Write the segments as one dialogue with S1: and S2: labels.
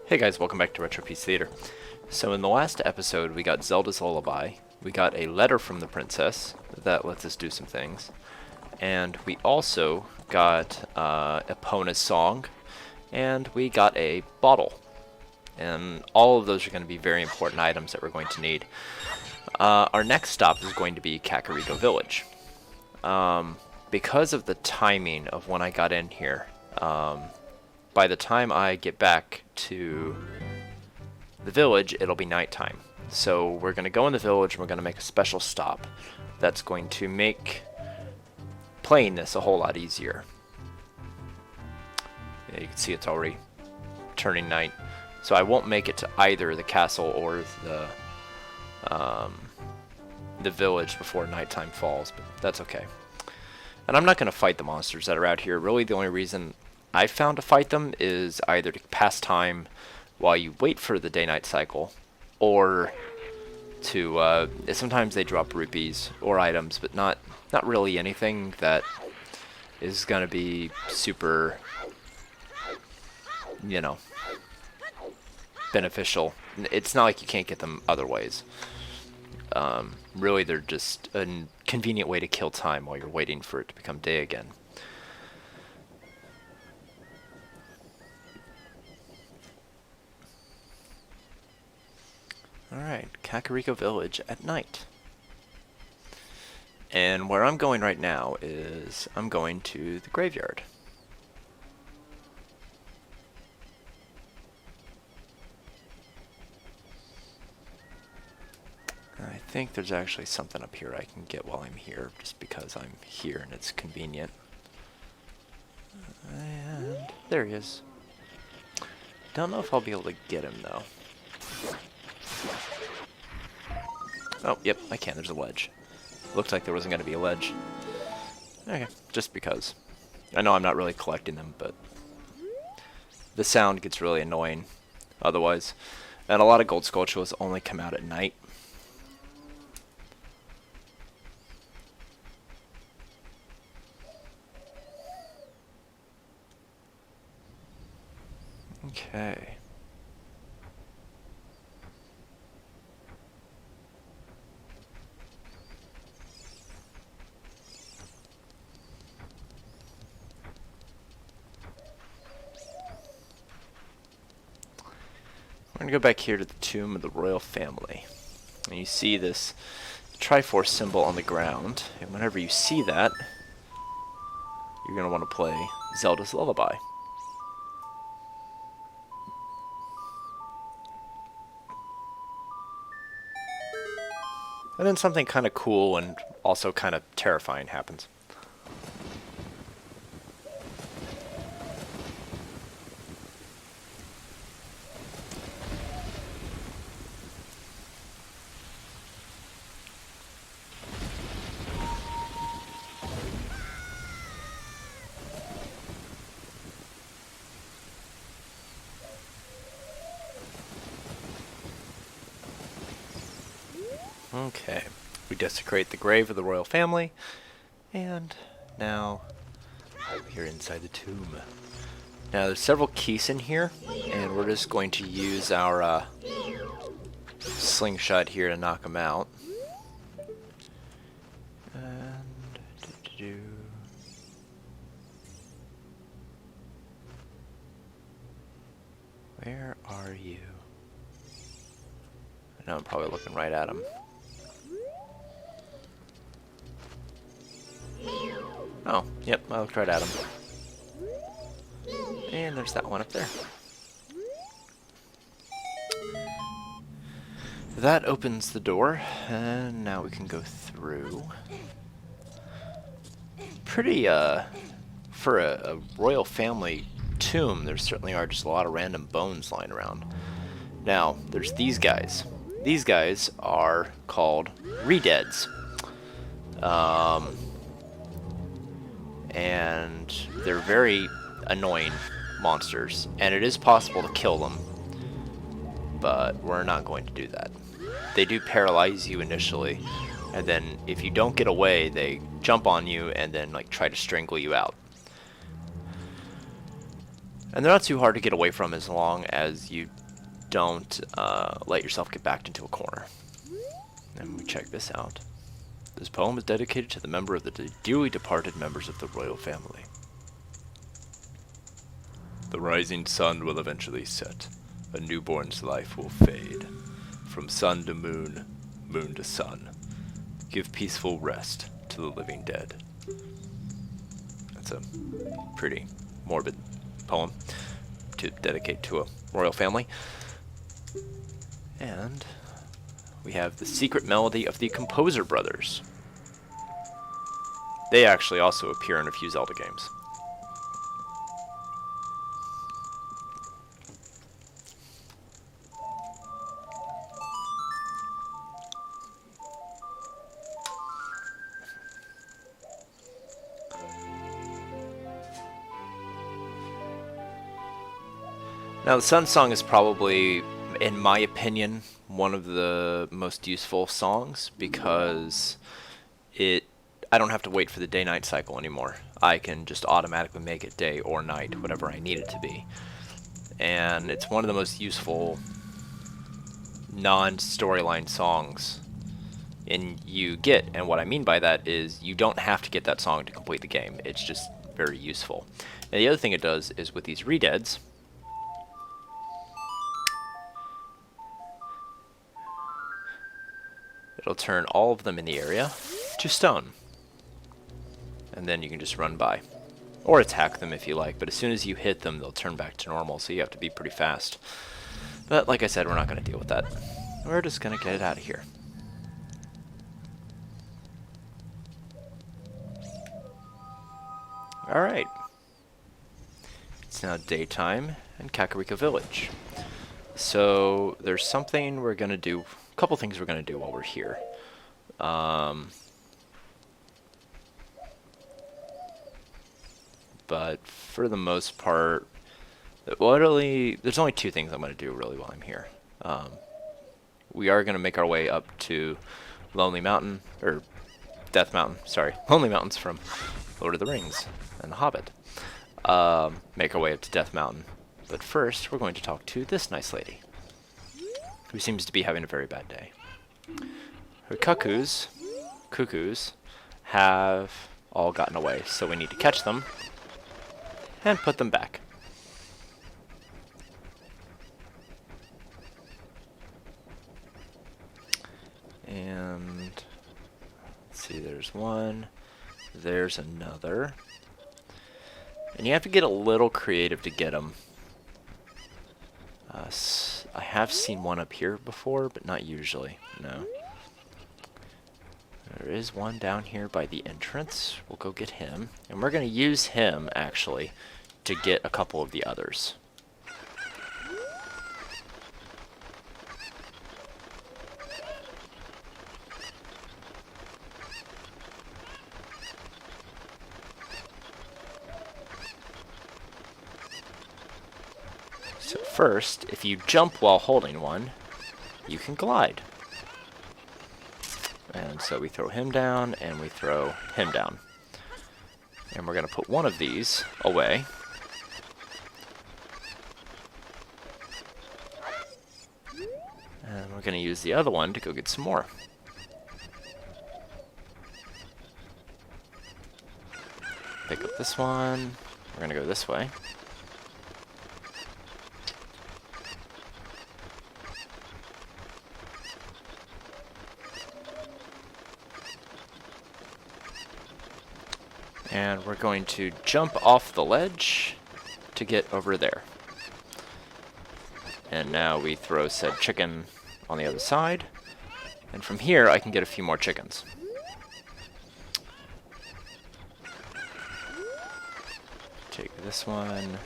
S1: Hey guys, welcome back to Retropiece Theater. So in the last episode we got Zelda's Lullaby, we got a letter from the princess that lets us do some things, and we also got Epona's song, and we got a bottle. And all of those are going to be very important items that we're going to need. Our next stop is going to be Kakariko Village. Because of the timing of when I got in here, by the time I get back to the village, it'll be nighttime. So we're going to go in the village and we're going to make a special stop that's going to make playing this a whole lot easier. Yeah, you can see it's already turning night. So I won't make it to either the castle or the village before nighttime falls, but that's okay. And I'm not going to fight the monsters that are out here. Really, the only reason I found to fight them is either to pass time while you wait for the day-night cycle, or to sometimes they drop rupees or items, but not really anything that is going to be super, you know, beneficial. It's not like you can't get them other ways. Really, they're just a convenient way to kill time while you're waiting for it to become day again. Alright, Kakariko Village at night. And where I'm going right now is I'm going to the graveyard. I think there's actually something up here I can get while I'm here, just because I'm here and it's convenient. And there he is. Don't know if I'll be able to get him though. Oh, yep, I can. There's a ledge. Looked like there wasn't going to be a ledge. Okay, just because. I know I'm not really collecting them, but the sound gets really annoying otherwise. And a lot of gold sculptures only come out at night. Okay. We're going to go back here to the tomb of the royal family. And you see this Triforce symbol on the ground. And whenever you see that, you're going to want to play Zelda's Lullaby. And then something kind of cool and also kind of terrifying happens. Okay, we desecrate the grave of the royal family, and now we're inside the tomb. Now there's several keys in here, and we're just going to use our slingshot here to knock them out. And where are you? I know I'm probably looking right at him. Oh, yep, I looked right at him. And there's that one up there. That opens the door, and now we can go through. Pretty, for a royal family tomb, there certainly are just a lot of random bones lying around. Now, there's these guys. These guys are called Redeads. And they're very annoying monsters, and it is possible to kill them, but we're not going to do that. They do paralyze you initially, and then if you don't get away, they jump on you and then like try to strangle you out. And they're not too hard to get away from as long as you don't let yourself get backed into a corner. And we check this out. This poem is dedicated to the member of the dearly departed members of the royal family. The rising sun will eventually set. A newborn's life will fade. From sun to moon, moon to sun. Give peaceful rest to the living dead. That's a pretty morbid poem to dedicate to a royal family. And we have the secret melody of the Composer Brothers. They actually also appear in a few Zelda games. Now, the Sun Song is probably, in my opinion, one of the most useful songs because I don't have to wait for the day-night cycle anymore. I can just automatically make it day or night, whatever I need it to be. And it's one of the most useful non-storyline songs you get. And what I mean by that is you don't have to get that song to complete the game. It's just very useful. And the other thing it does is with these redeads, it'll turn all of them in the area to stone. And then you can just run by. Or attack them if you like, but as soon as you hit them, they'll turn back to normal, so you have to be pretty fast. But like I said, we're not going to deal with that. We're just going to get it out of here. Alright. It's now daytime in Kakariko Village. So there's something we're going to do, a couple things we're going to do while we're here. But for the most part, there's only two things I'm going to do really while I'm here. We are going to make our way up to Lonely Mountain, or Death Mountain, sorry. Lonely Mountains from Lord of the Rings and The Hobbit. Make our way up to Death Mountain. But first, we're going to talk to this nice lady, who seems to be having a very bad day. Her cuckoos have all gotten away, so we need to catch them and put them back. And let's see, there's one, there's another. And you have to get a little creative to get them. I have seen one up here before, but not usually, no. There is one down here by the entrance. We'll go get him. And we're going to use him, actually, to get a couple of the others. So first, if you jump while holding one, you can glide. And so we throw him down, and we throw him down. And we're going to put one of these away. And we're going to use the other one to go get some more. Pick up this one. We're going to go this way. And we're going to jump off the ledge to get over there. And now we throw said chicken on the other side. And from here, I can get a few more chickens. Take this one.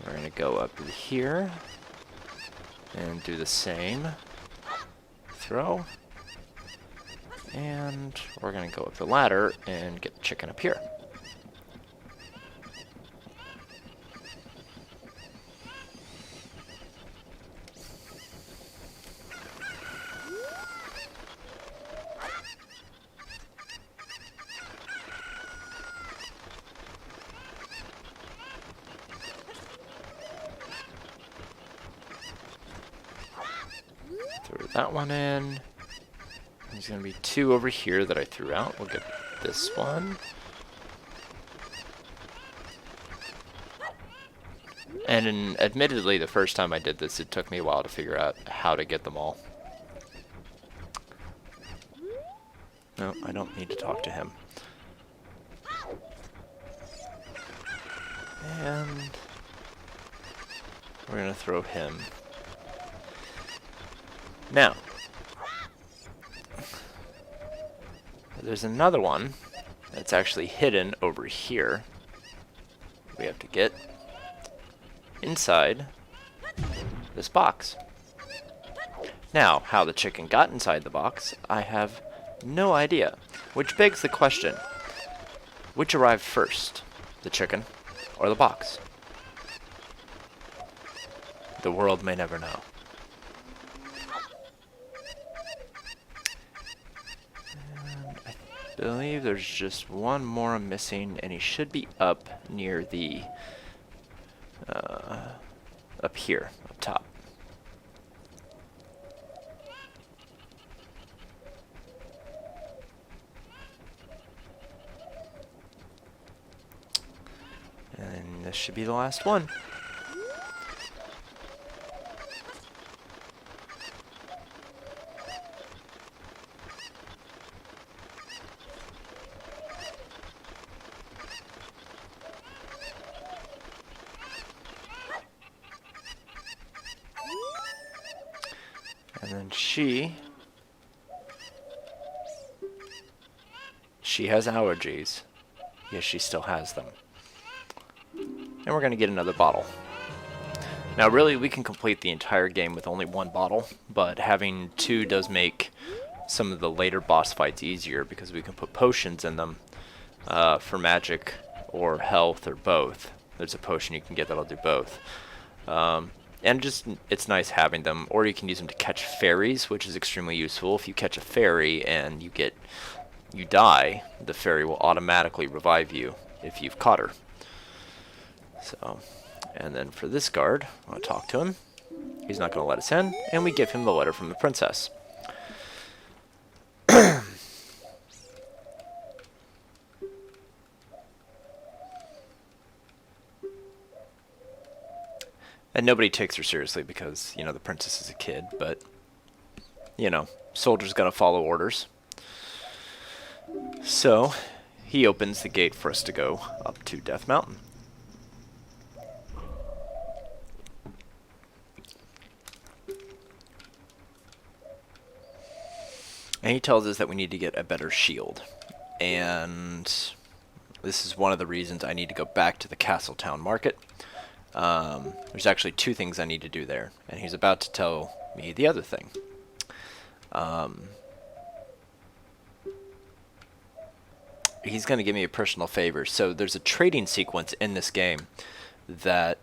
S1: We're going to go up here and do the same. Throw. And we're going to go up the ladder and get the chicken up here. Throw that one in. There's going to be 2 over here that I threw out. We'll get this one. And admittedly, the first time I did this, it took me a while to figure out how to get them all. No, I don't need to talk to him. And we're going to throw him. Now, there's another one that's actually hidden over here. We have to get inside this box. Now, how the chicken got inside the box, I have no idea. Which begs the question, which arrived first, the chicken or the box? The world may never know. And I believe there's just one more I'm missing, and he should be up near the up here, up top. And this should be the last one. And then she has allergies. Yes, she still has them. And we're going to get another bottle. Now really, we can complete the entire game with only 1 bottle, but having 2 does make some of the later boss fights easier because we can put potions in them for magic or health or both. There's a potion you can get that'll do both. And just, it's nice having them, or you can use them to catch fairies, which is extremely useful. If you catch a fairy and you die, the fairy will automatically revive you if you've caught her. So, and then for this guard, I'll talk to him. He's not going to let us in, and we give him the letter from the princess. And nobody takes her seriously because, you know, the princess is a kid, but, you know, soldier's gonna follow orders. So, he opens the gate for us to go up to Death Mountain. And he tells us that we need to get a better shield. And this is one of the reasons I need to go back to the Castletown Market. There's actually 2 things I need to do there, and he's about to tell me the other thing. He's going to give me a personal favor. So there's a trading sequence in this game that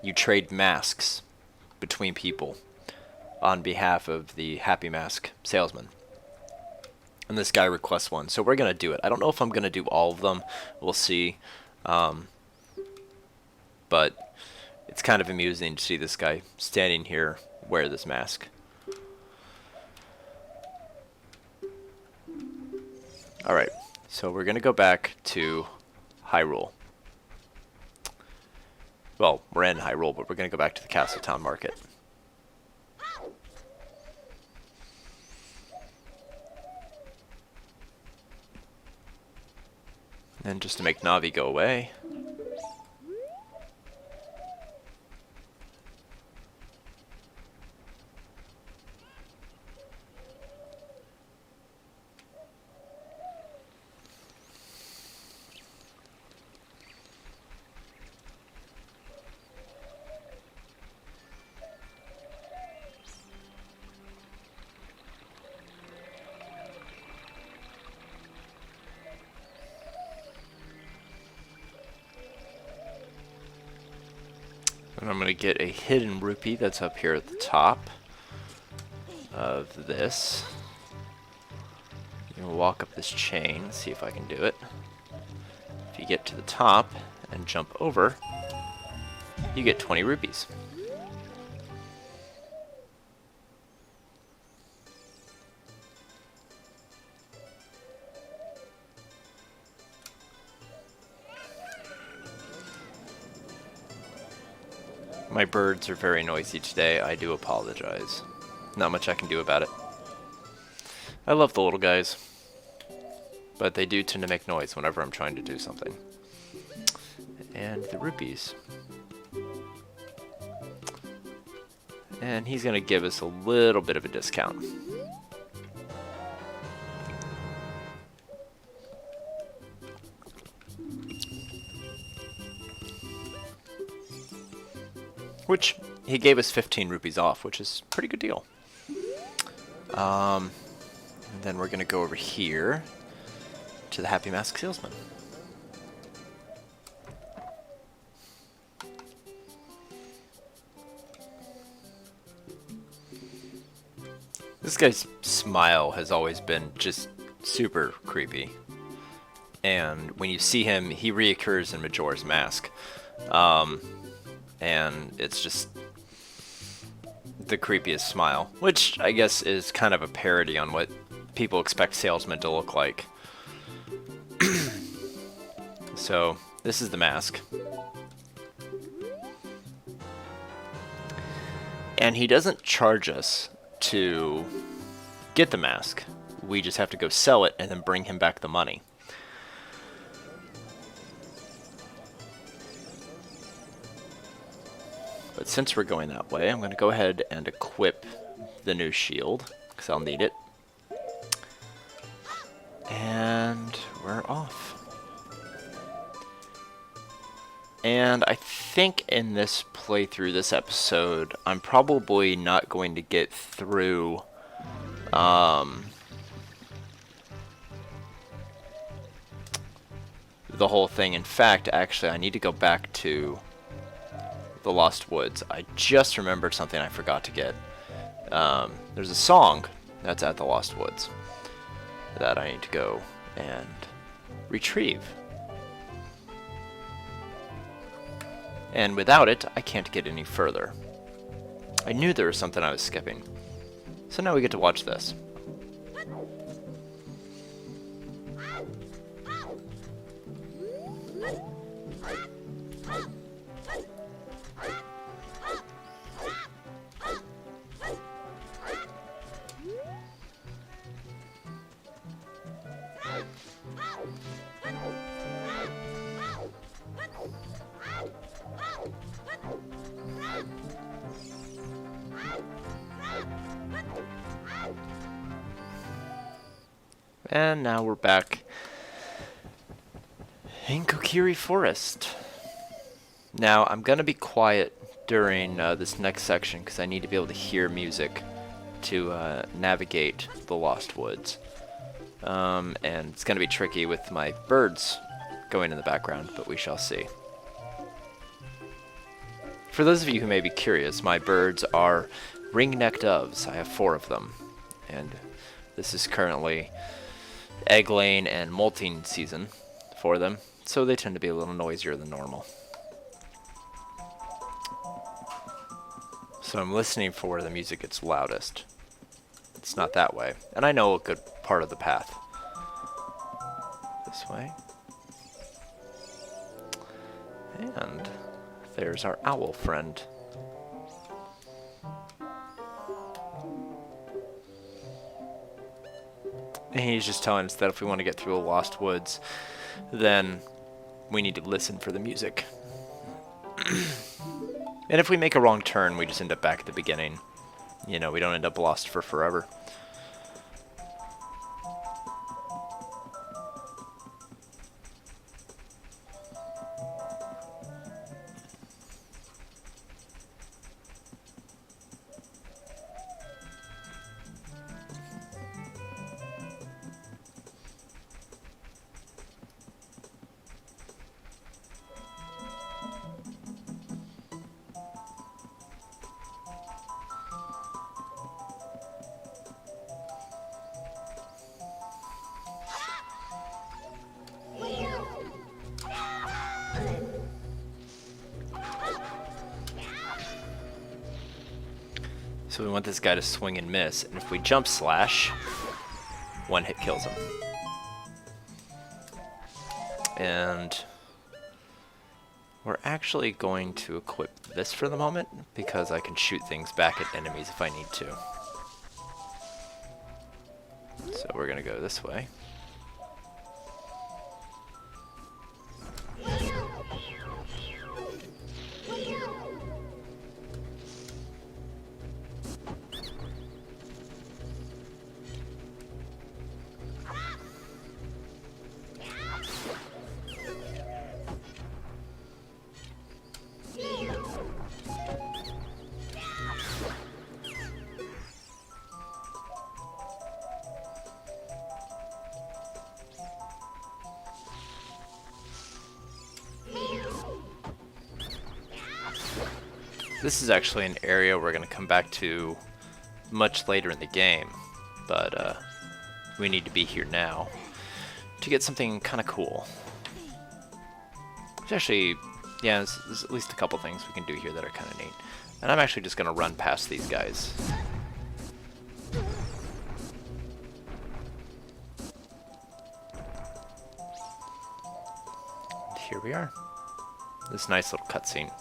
S1: you trade masks between people on behalf of the Happy Mask salesman. And this guy requests one, so we're going to do it. I don't know if I'm going to do all of them. We'll see. But it's kind of amusing to see this guy standing here wear this mask. Alright, so we're going to go back to Hyrule. Well, we're in Hyrule, but we're going to go back to the Castletown Market. And just to make Navi go away, and I'm going to get a hidden rupee that's up here at the top of this. You'll walk up this chain, see if I can do it. If you get to the top and jump over, you get 20 rupees. My birds are very noisy today. I do apologize. Not much I can do about it. I love the little guys, but they do tend to make noise whenever I'm trying to do something. And the rupees. And he's going to give us a little bit of a discount. Which, he gave us 15 rupees off, which is a pretty good deal. And then we're going to go over here to the Happy Mask Salesman. This guy's smile has always been just super creepy. And when you see him, he reoccurs in Majora's Mask. And it's just the creepiest smile, which I guess is kind of a parody on what people expect salesmen to look like. So, this is the mask. And he doesn't charge us to get the mask. We just have to go sell it and then bring him back the money. But since we're going that way, I'm going to go ahead and equip the new shield, because I'll need it. And we're off. And I think in this playthrough, this episode, I'm probably not going to get through the whole thing. In fact, actually, I need to go back to the Lost Woods. I just remembered something I forgot to get. There's a song that's at the Lost Woods that I need to go and retrieve. And without it, I can't get any further. I knew there was something I was skipping. So now we get to watch this. And now we're back in Kokiri Forest. Now, I'm going to be quiet during this next section because I need to be able to hear music to navigate the Lost Woods. And it's going to be tricky with my birds going in the background, but we shall see. For those of you who may be curious, my birds are ring-necked doves. I have 4 of them. And this is currently egg-laying and molting season for them, so they tend to be a little noisier than normal. So I'm listening for where the music gets loudest. It's not that way, and I know a good part of the path. This way. And there's our owl friend. And he's just telling us that if we want to get through the Lost Woods, then we need to listen for the music. And if we make a wrong turn, we just end up back at the beginning. You know, we don't end up lost for forever. So we want this guy to swing and miss, and if we jump slash, 1 hit kills him. We're actually going to equip this for the moment, because I can shoot things back at enemies if I need to. So we're going to go this way. This is actually an area we're going to come back to much later in the game, but we need to be here now to get something kind of cool. There's actually, yeah, there's at least a couple things we can do here that are kind of neat. And I'm actually just going to run past these guys. And here we are. This nice little cutscene.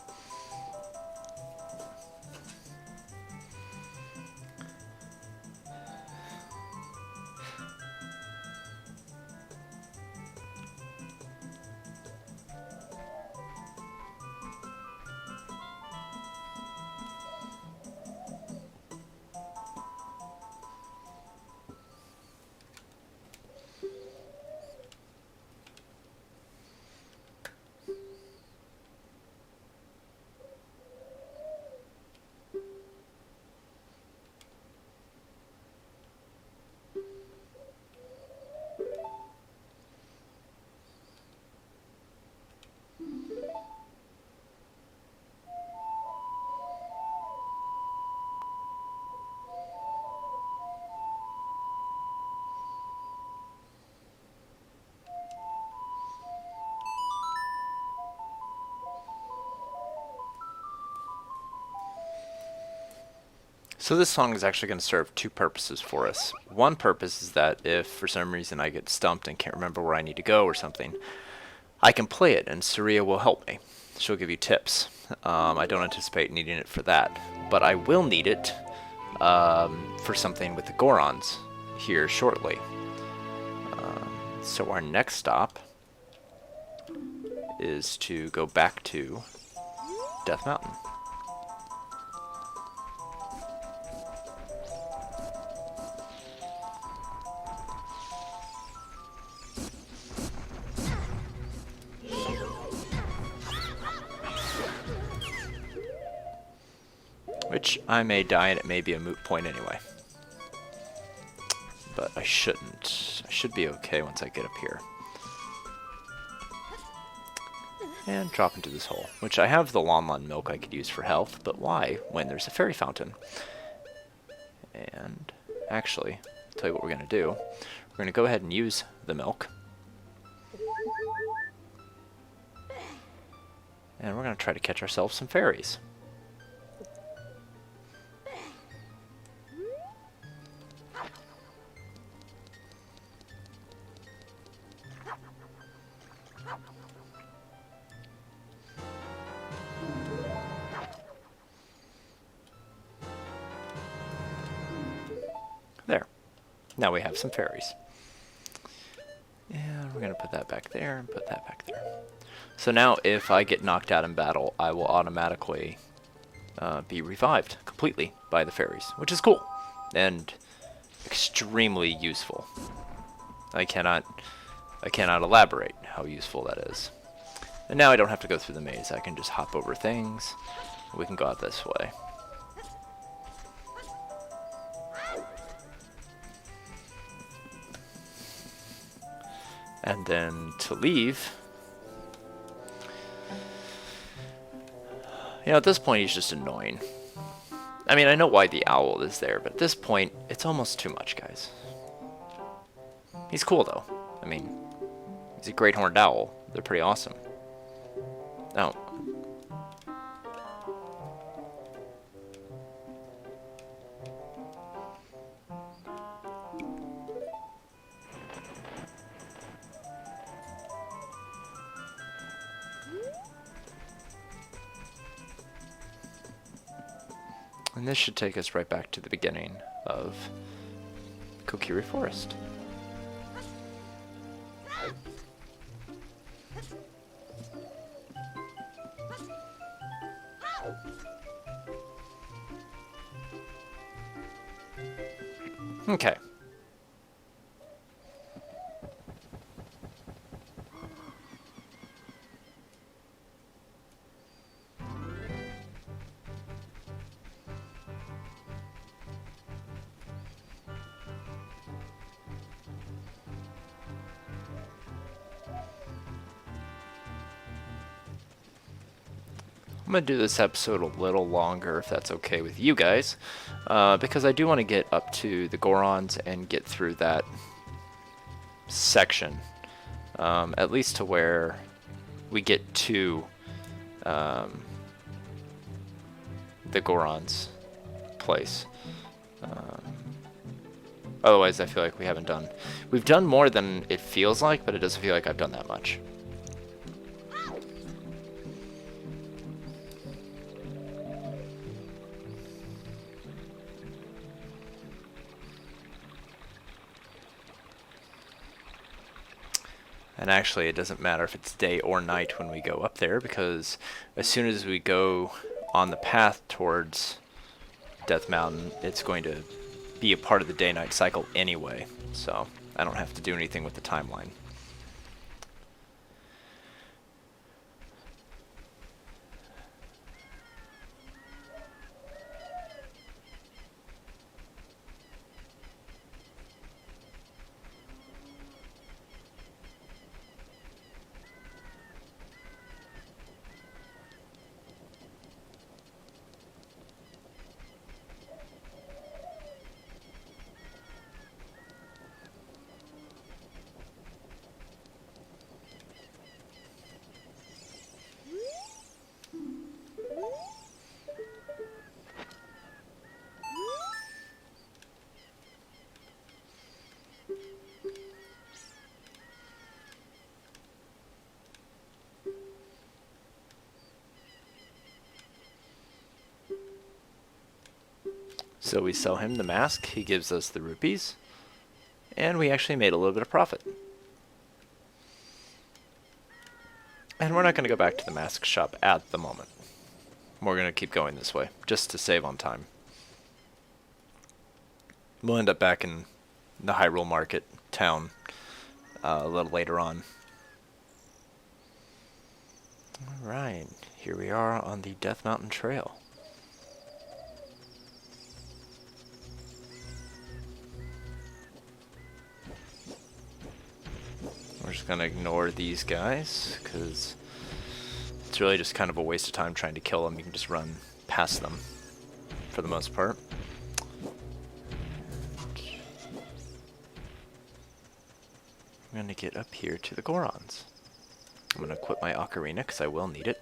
S1: So this song is actually going to serve two purposes for us. One purpose is that if for some reason I get stumped and can't remember where I need to go or something, I can play it and Saria will help me. She'll give you tips. I don't anticipate needing it for that, but I will need it for something with the Gorons here shortly. So our next stop is to go back to Death Mountain. Which I may die and it may be a moot point anyway. But I shouldn't. I should be okay once I get up here. And drop into this hole. Which I have the Lon milk I could use for health, but why when there's a fairy fountain? And actually, I'll tell you what we're going to do. We're going to go ahead and use the milk. And we're going to try to catch ourselves some fairies. There. Now we have some fairies. And we're going to put that back there and put that back there. So now if I get knocked out in battle, I will automatically be revived completely by the fairies, which is cool and extremely useful. I cannot elaborate how useful that is. And now I don't have to go through the maze. I can just hop over things. We can go out this way. And then to leave, you know, at this point he's just annoying. I mean, I know why the owl is there, but at this point, it's almost too much, guys. He's cool, though. I mean, he's a great horned owl. They're pretty awesome. Now, And this should take us right back to the beginning of Kokiri Forest. Okay. I'm going to do this episode a little longer, if that's okay with you guys, because I do want to get up to the Gorons and get through that section, at least to where we get to the Goron's place. Otherwise, I feel like we've done more than it feels like, but it doesn't feel like I've done that much. And actually, it doesn't matter if it's day or night when we go up there, because as soon as we go on the path towards Death Mountain, it's going to be a part of the day-night cycle anyway, so I don't have to do anything with the timeline. So we sell him the mask, he gives us the rupees, and we actually made a little bit of profit. And we're not going to go back to the mask shop at the moment. We're going to keep going this way, just to save on time. We'll end up back in the Hyrule Market town a little later on. Alright, here we are on the Death Mountain Trail. We're just going to ignore these guys, because it's really just kind of a waste of time trying to kill them. You can just run past them, for the most part. I'm going to get up here to the Gorons. I'm going to equip my Ocarina, because I will need it.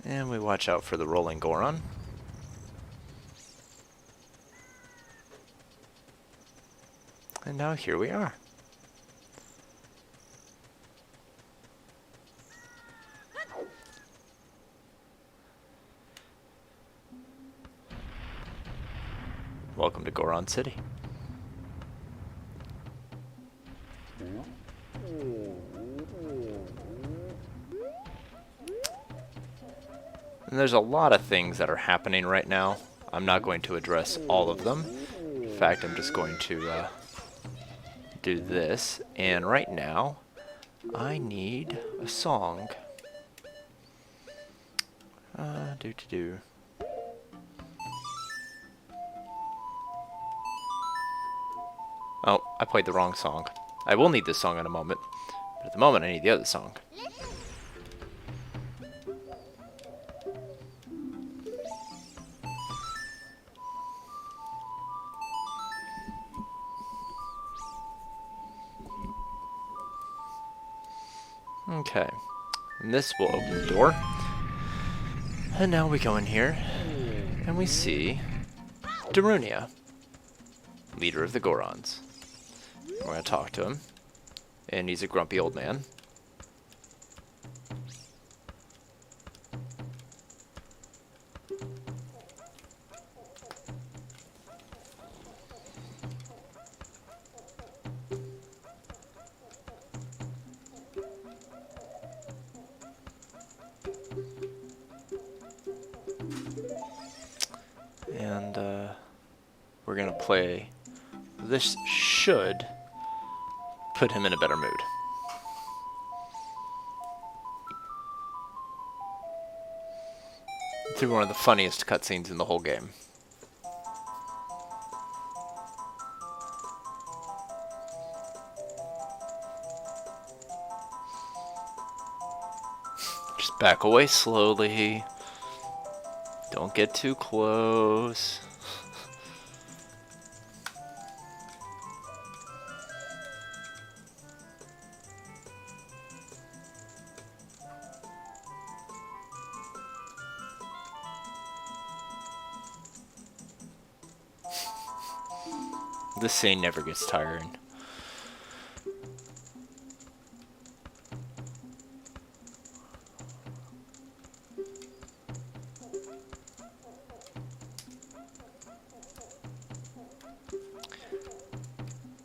S1: And we watch out for the rolling Goron. And now here we are. Welcome to Goron City. And there's a lot of things that are happening right now. I'm not going to address all of them. In fact, I'm just going to do this. And right now, I need a song. Oh, I played the wrong song. I will need this song in a moment. But at the moment, I need the other song. Okay, and this will open the door. And now we go in here, and we see Darunia, leader of the Gorons. We're going to talk to him. And he's a grumpy old man. And we're going to play. This should put him in a better mood. Through one of the funniest cutscenes in the whole game. Just back away slowly. Don't get too close. This scene never gets tiring.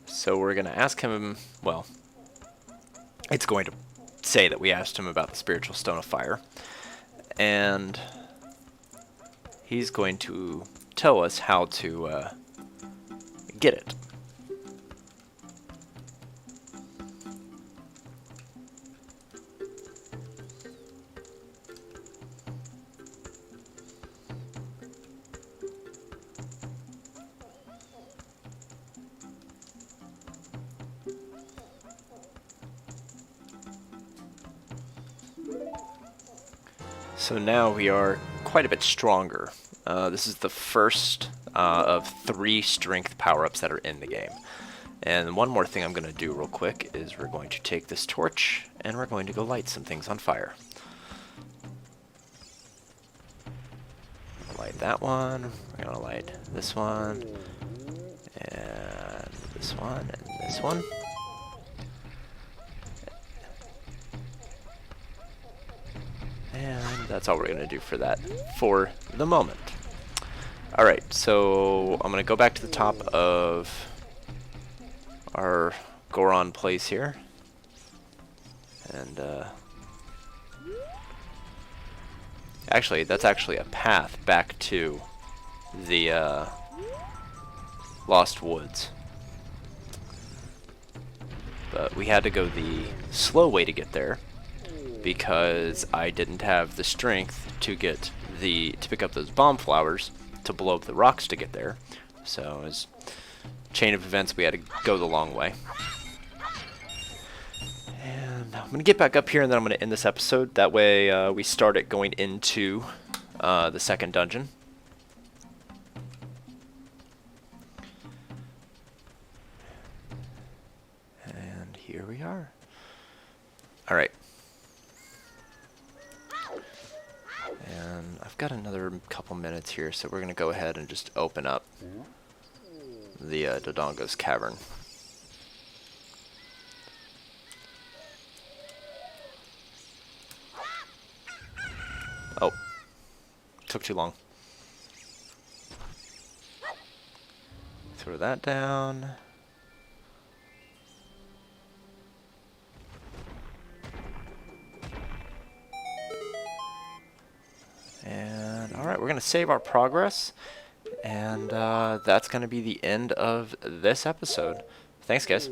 S1: So we're going to ask him, well, it's going to say that we asked him about the spiritual stone of fire. And he's going to tell us how to get it. So now we are quite a bit stronger. This is the first of 3 strength power-ups that are in the game. And one more thing I'm going to do real quick is we're going to take this torch and we're going to go light some things on fire. Light that one, we're going to light this one, and this one, and this one. And that's all we're going to do for that for the moment. Alright, so I'm going to go back to the top of our Goron place here. And, actually, that's actually a path back to the, Lost Woods. But we had to go the slow way to get there, because I didn't have the strength to get to pick up those bomb flowers to blow up the rocks to get there. So as chain of events, we had to go the long way. And I'm gonna get back up here and then I'm gonna end this episode. That way we start it going into the second dungeon. And here we are. Alright. And I've got another couple minutes here, so we're going to go ahead and just open up the Dodongo's cavern. Oh, took too long. Throw that down. And alright, we're going to save our progress, and that's going to be the end of this episode. Thanks, guys.